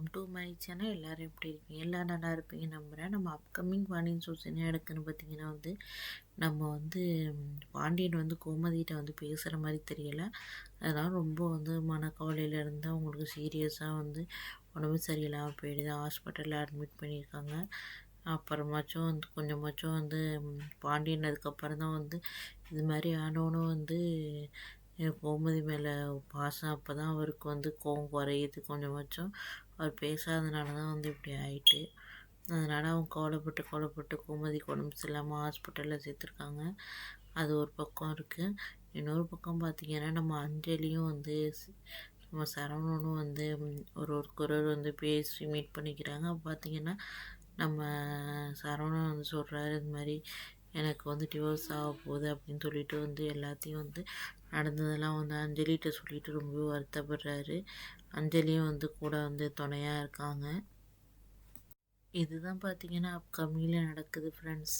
Welcome to my channel. எல்லோரும் எப்படி இருக்கீங்க? எல்லோரும் நல்லா இருப்பீங்க நம்புகிறேன். நம்ம அப்கமிங் பாண்டியன் ஷோஸ் என்ன நடக்குன்னு பார்த்தீங்கன்னா நம்ம பாண்டியன் கோமதிகிட்ட பேசுகிற மாதிரி தெரியலை. அதனால் ரொம்ப மனக்கவலையில் இருந்தால் அவங்களுக்கு சீரியஸாக உடம்பு சரியில்லாமல் போயிடுது. ஹாஸ்பிட்டலில் அட்மிட் பண்ணியிருக்காங்க. அப்புறமாச்சும் கொஞ்சமாச்சும் பாண்டியன் அதுக்கப்புறம் தான் இது மாதிரி ஆனோன்னு கோமதி மேலே பாசம் அப்போ தான் அவருக்கு கோவம் குறையுது கொஞ்சமாச்சும். அவர் பேசாதனால தான் இப்படி ஆயிட்டு. அதனால் அவங்க கவலைப்பட்டு கோமதிக்கு உடம்பு சரியில்லாமல் ஹாஸ்பிட்டலில் சேர்த்துருக்காங்க. அது ஒரு பக்கம் இருக்குது. இன்னொரு பக்கம் பார்த்திங்கன்னா நம்ம அஞ்சலியும் நம்ம சரவணனும் ஒருவருக்கொருவர் பேசி மீட் பண்ணிக்கிறாங்க. பார்த்திங்கன்னா நம்ம சரவணன் சொல்கிறாரு, இது மாதிரி எனக்கு டிவோர்ஸ் ஆக போகுது அப்படின்னு சொல்லிட்டு எல்லாத்தையும் நடந்ததெல்லாம் அஞ்சலிகிட்ட சொல்லிட்டு ரொம்ப வருத்தப்படுறாரு. அஞ்சலியும் கூட துணையாக இருக்காங்க. இதுதான் பார்த்திங்கன்னா அப்கமிங்கில் நடக்குது ஃப்ரெண்ட்ஸ்.